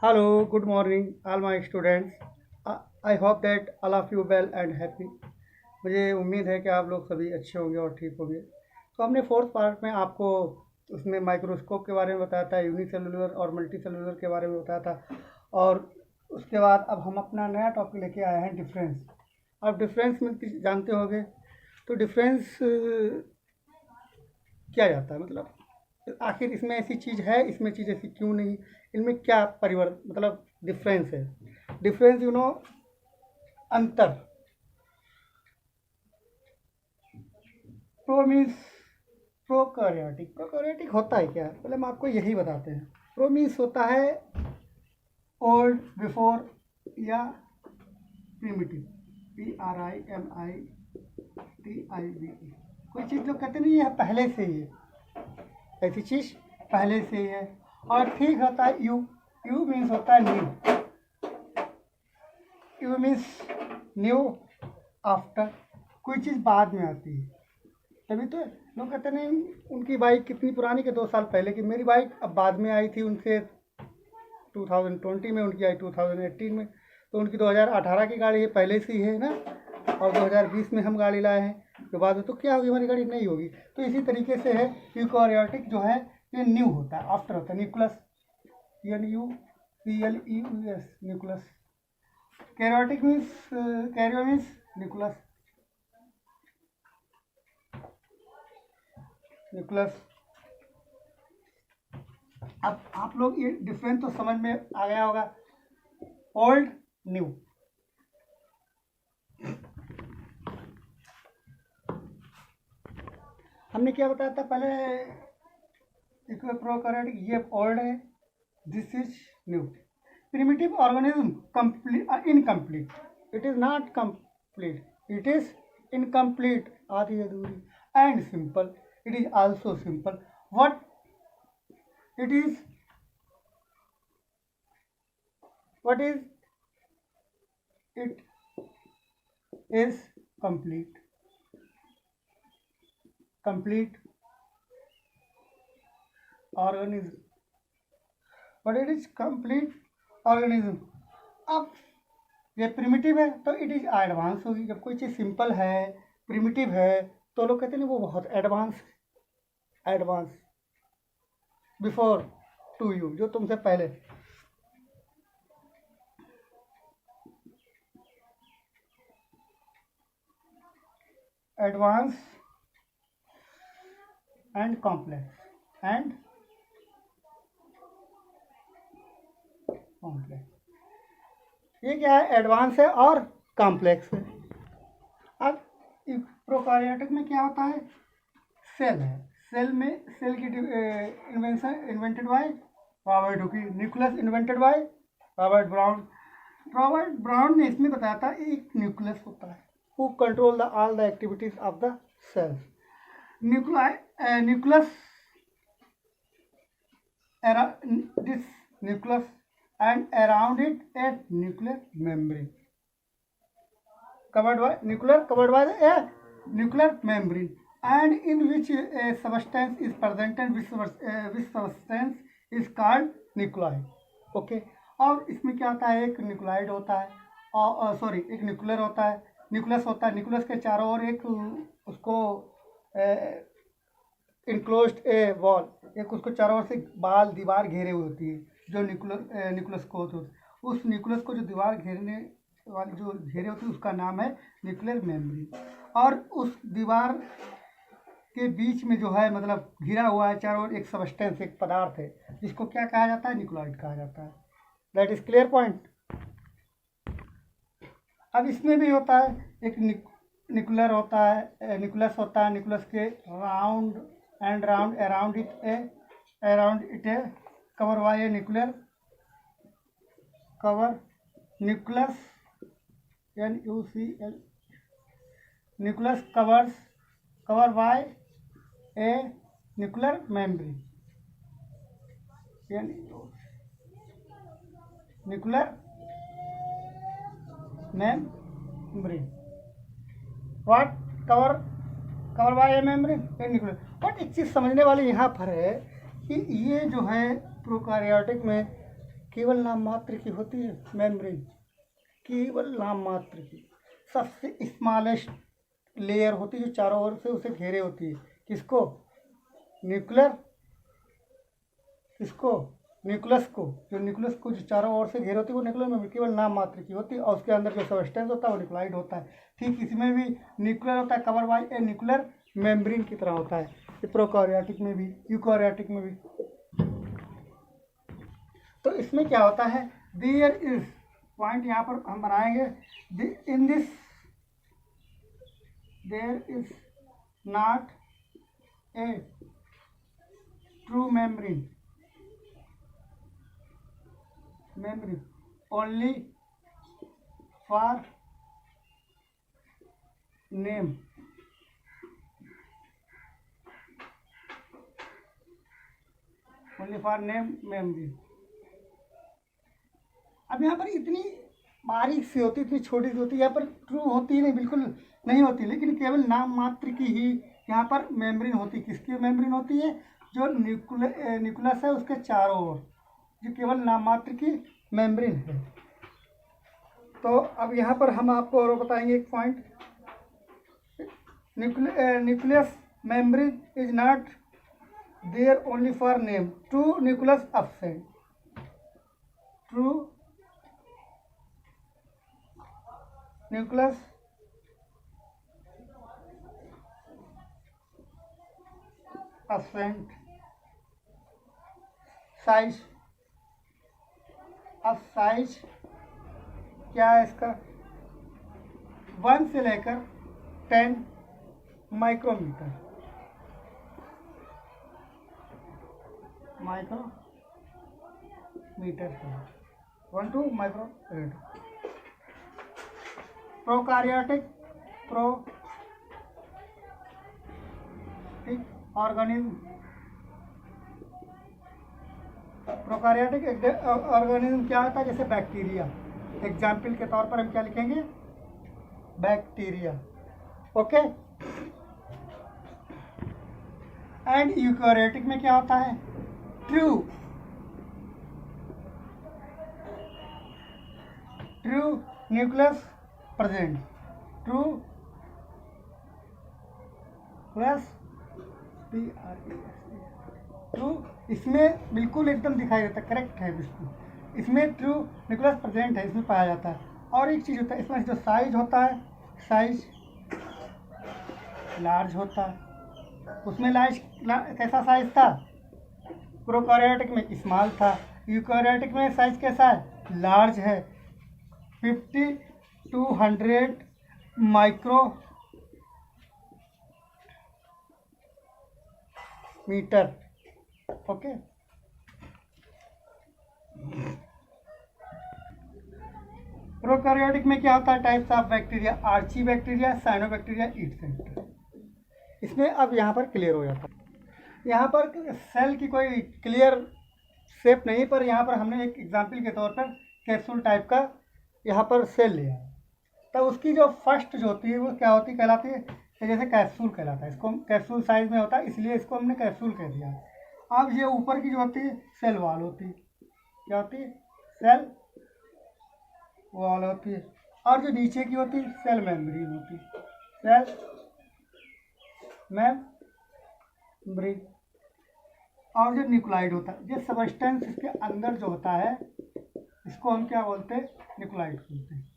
Hello, good morning, all my students. I hope that all of you well and happy. मुझे उम्मीद है कि आप लोग सभी अच्छे होंगे और ठीक होंगे। तो हमने फोर्थ पार्ट में आपको उसमें माइक्रोस्कोप के बारे में बताया था, यूनिसेलुलर और मल्टी सेलुलर के बारे में बताया था। और उसके बाद अब हम अपना नया टॉपिक लेके आए हैं, डिफरेंस। अब डिफरेंस में जानते होंगे, तो डिफरेंस क्या जाता है, मतलब आखिर इसमें ऐसी चीज़ है, इसमें चीज़ ऐसी क्यों नहीं, इनमें क्या परिवर्तन, मतलब डिफरेंस है। डिफरेंस अंतर। Pro means prokaryotic. प्रोकैरियोटिक होता है क्या, पहले हम आपको यही बताते हैं। प्रो मीन्स होता है ओल्ड, बिफोर या प्रिमिटिव। PRIMITIVE। कोई चीज़ जो कहते नहीं है पहले से ही है, ऐसी चीज़ पहले से ही है। और ठीक होता है यू। यू मीन्स होता है new. You means new after, कोई चीज़ बाद में आती है। तभी तो लोग कहते नहीं उनकी बाइक कितनी पुरानी के 2 साल पहले की। मेरी बाइक अब बाद में आई थी उनसे, 2020 में, उनकी आई 2018 में। तो उनकी 2018 की गाड़ी है, पहले से ही है ना। और 2020 में हम गाड़ी लाए हैं, तो बाद में तो क्या होगी, हमारी गाड़ी नहीं होगी। तो इसी तरीके से है, यूकैरियोटिक जो है ये न्यू होता है, आफ्टर होता है। Nucleus, NUCLEUS, nucleus. Karyotic means, Cairo means nucleus. Nucleus. अब आप लोग ये डिफरेंस तो समझ में आ गया होगा, ओल्ड न्यू। हमने क्या बताया था पहले, प्रोकैरियोटिक ये ओल्ड है, this is new. Primitive organism complete, incomplete. It is not complete, it is incomplete, आधी अधूरी। And simple, it is also simple. What it is, what is, it is complete, complete organism, but it is complete organism। अब ये primitive है तो it is advance होगी। जब कोई चीज़ simple है, प्रिमिटिव है, तो लोग कहते हैं वो बहुत advance, advance before to you, जो तुमसे पहले। Advance and complex, and complex. ये क्या है, एडवांस है और कॉम्प्लेक्स है। अब प्रोकैरियोटिक में क्या होता है, सेल है। सेल में, सेल की invention invented by Robert Hooke. Nucleus invented by Robert Brown. Robert Brown ने इसमें बताया था एक न्यूक्लियस होता है who control the all the activities of the cell. Nucleus, this nucleus and around it a nuclear membrane covered by a nuclear membrane, and in which a substance is present, and which substance is called nuclei। Okay. और इसमें क्या होता है, एक nuclide होता है, और sorry एक न्यूक्लियर होता है, न्यूक्लियस होता है। न्यूक्लियस के चारों ओर एक उसको इनक्लोज्ड ए वॉल, एक उसको चारों ओर से बाल दीवार घेरे हुई होती है, जो न्यूक्लियस को होती है। उस न्यूक्लियस को जो दीवार घेरने वाली जो घेरे होती है उसका नाम है न्यूक्लियर मेम्ब्रेन। और उस दीवार के बीच में जो है, मतलब घिरा हुआ है चारों ओर, एक सबस्टेंस, एक पदार्थ है, जिसको क्या कहा जाता है, न्यूक्लॉइड कहा जाता है। That is clear point. अब इसमें भी होता है, एक न्यूक्लियर होता है, न्यूक्लियस होता है। न्यूक्लियस के round and round around it A cover by a nuclear cover, nucleus, NUCL, nucleus cover by a nuclear membrane, nuclear membrane। what cover by a membrane, a nuclear। But एक चीज़ समझने वाली यहाँ पर है कि ये जो है प्रोकैरियोटिक में केवल नाम मात्र की होती है मेम्ब्रेन, केवल नाम मात्र की। सबसे स्मॉलेस्ट लेयर होती है जो चारों ओर से उसे घेरे होती है, किसको? न्यूक्लियर, किसको? न्यूक्लियस को। जो न्यूक्लियस को जो चारों ओर से घेरे होती है वो न्यूक्लियर में केवल नाम मात्र की होती है, और उसके अंदर जो सबस्टेंस होता है वो न्यूक्लाइड होता है। ठीक इसमें भी न्यूक्लियर होता है, cover by a nuclear membrane की तरह होता है, प्रोकैरियोटिक में भी, यूकैरियोटिक में भी। तो इसमें क्या होता है, देयर इज, पॉइंट यहाँ पर हम बनाएंगे, in this there is not a true membrane only for name, only for name memory। अब यहाँ पर इतनी बारीक सी होती, इतनी छोटी सी होती, यहाँ पर ट्रू होती ही नहीं, बिल्कुल नहीं होती, लेकिन केवल नाम मात्र की ही यहाँ पर मेम्ब्रेन होती। किसकी मेम्ब्रेन होती है? जो न्यूक्लियस है उसके चारों ओर, जो केवल नाम मात्र की मेम्ब्रेन है। तो अब यहाँ पर हम आपको और बताएंगे एक point, nucleus membrane is not there only for name, true nucleus absent, true nucleus absent. Size, अब साइज क्या है इसका? 1 से लेकर 10 माइक्रोमीटर, है 1 to micrometre. Prokaryotic organism, prokaryotic organism क्या होता है? जैसे बैक्टीरिया, एग्जाम्पल के तौर पर हम क्या लिखेंगे? बैक्टीरिया। ओके। एंड यूकैरियोटिक में क्या होता है? True nucleus present, true plus true, इसमें बिल्कुल एकदम दिखाई देता है, करेक्ट है बिल्कुल, इसमें ट्रू न्यूक्लियस प्रेजेंट है, इसमें पाया जाता है। और एक चीज़ होता है इसमें, जो साइज होता है, साइज लार्ज होता है। उसमें लार्ज कैसा साइज था? प्रोकैरियोटिक में स्मॉल था, यूकैरियोटिक में साइज कैसा है? लार्ज है, 50 to 100 माइक्रोमीटर। ओके। प्रोकैरियोटिक में क्या होता है? Types of bacteria, archaebacteria, cyanobacteria, et cetera. इसमें अब यहाँ पर क्लियर हो जाता है। यहाँ पर सेल की कोई क्लियर शेप नहीं, पर यहाँ पर हमने एक एग्जाम्पल के तौर पर कैप्सूल टाइप का यहाँ पर सेल लिया, तो उसकी जो फर्स्ट जो होती है वो क्या होती कहलाती है? जैसे कैप्सूल कहलाता है, इसको कैप्सूल साइज में होता है, इसलिए इसको हमने कैप्सूल कह दिया। अब ये ऊपर की जो होती है सेल वॉल होती है, क्या होती है? सेल वॉल होती है। और जो नीचे की होती है सेल मेम्ब्रेन होती है, सेल मेम्ब्रेन। और जो न्यूक्लाइड होता है, जो सबस्टेंस इसके अंदर जो होता है, इसको हम क्या बोलते हैं? न्यूक्लाइड बोलते हैं।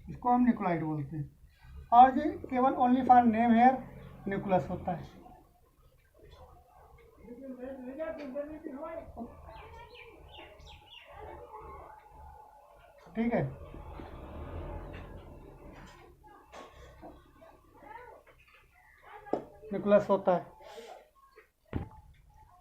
इसको हम न्यूक्लाइड बोलते हैं। और जो केवल only for name here nucleus होता है। ठीक है। न्यूक्लियस होता है।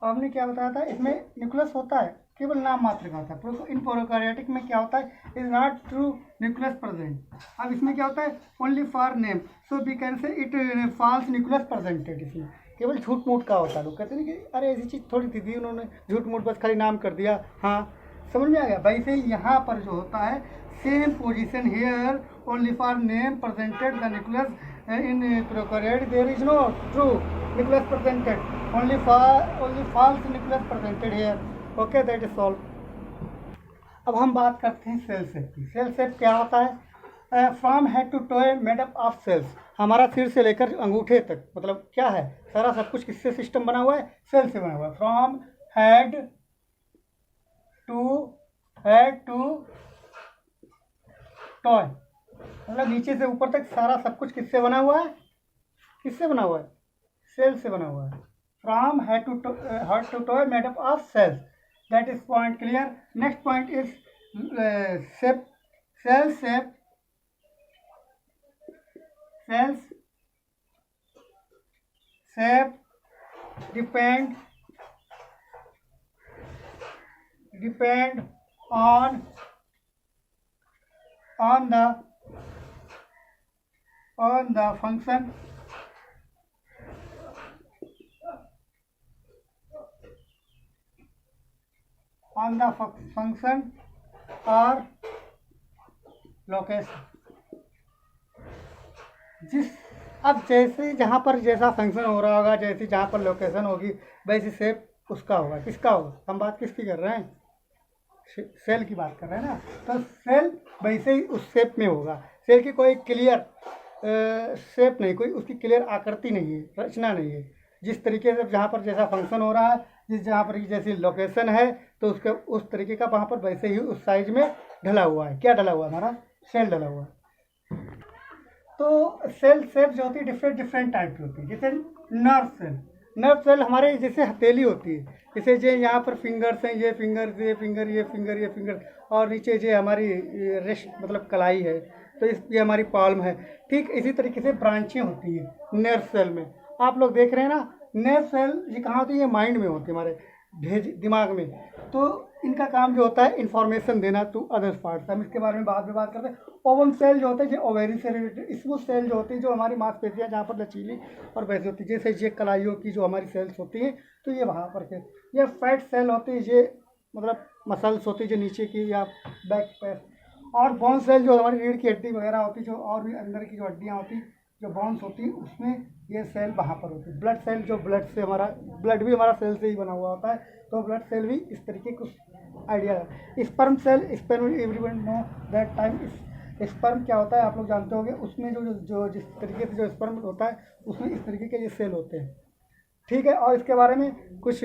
हमने क्या बताया था? इसमें न्यूक्लियस होता है, केवल नाम मात्र का होता है। इन प्रोकैरियोटिक में क्या होता है? Is not true nucleus present. अब इसमें क्या होता है? Only for name, so we can say it false nucleus presented. इसमें केवल झूठ मूठ का होता है। लोग कहते हैं कि अरे ऐसी चीज़ थोड़ी थी दी उन्होंने, झूठ मूठ बस खाली नाम कर दिया। हाँ, समझ में आ गया। वैसे यहाँ पर जो होता है, same position here only for name presented the nucleus in prokaryote there is no true nucleus presented, only false nucleus presented here. Okay, that is solved. अब हम बात करते हैं सेल शेप की। सेल शेप क्या होता है? From head to toe made up of cells. हमारा सिर से लेकर अंगूठे तक मतलब क्या है, सारा सब कुछ किससे सिस्टम बना हुआ है? सेल से बना हुआ है। फ्रॉम हेड टू टॉय मतलब नीचे से ऊपर तक सारा सब कुछ किससे बना हुआ है? किससे बना हुआ है? सेल से बना हुआ है। From head to toe made up of cells. That is point clear. Next point is shape. Cell shape depend on the function or location। अब जैसे जहाँ पर जैसा फंक्शन हो रहा होगा, जैसे जहाँ पर लोकेशन होगी, वैसी शेप उसका होगा। किसका होगा? हम बात किसकी कर रहे हैं? सेल की बात कर रहे हैं ना। तो सेल वैसे ही उस शेप में होगा। सेल की कोई क्लियर शेप नहीं, कोई उसकी क्लियर आकृति नहीं है, रचना नहीं है। जिस तरीके से जहाँ पर जैसा फंक्शन हो रहा है, जहाँ पर जैसी लोकेशन है, तो उसके उस तरीके का वहाँ पर वैसे ही उस साइज में ढला हुआ है। क्या ढला हुआ है? हमारा सेल ढला हुआ है। तो सेल शेप जो होती है डिफरेंट टाइप की होती है। जैसे नर्व सेल हमारे जैसे हथेली होती है, जैसे जो यहाँ पर फिंगर्स हैं, ये फिंगर और नीचे जो हमारी रेस्ट मतलब कलाई है, तो ये हमारी पाल्म है। ठीक इसी तरीके से ब्रांचें होती है नर्व सेल में। आप लोग देख रहे हैं ना, नर्व सेल ये कहाँ होती है? ये माइंड में होती है, हमारे दिमाग में। तो इनका काम जो होता है इन्फॉर्मेशन देना टू अदर पार्ट्स। हम इसके बारे में बाद में बात करते हैं। ओवम सेल जो होते हैं, जो ओवेरी से रिलेटेड। स्मूथ सेल जो होती है, जो हमारी मांसपेशियाँ जहाँ पर लचीली और वैसी होती है, जैसे ये कलाइयों की जो हमारी सेल्स होती हैं, तो ये वहाँ पर के। ये फैट सेल होती है, ये मतलब मसल्स होती है जो नीचे की या बैक पैर। और बोन सेल जो हमारी रीढ़ की हड्डी वगैरह होती है, जो और भी अंदर की जो हड्डियाँ होती, जो बोन्स होती है, उसमें ये सेल वहाँ पर होती है। ब्लड सेल, जो ब्लड से हमारा ब्लड भी हमारा सेल से ही बना हुआ होता है, तो ब्लड सेल भी इस तरीके कुछ आइडिया है। Sperm cell, sperm everyone know that time. Sperm क्या होता है आप लोग जानते होंगे। उसमें जो जिस तरीके से जो स्पर्म होता है, उसमें इस तरीके के ये सेल होते हैं। ठीक है, और इसके बारे में कुछ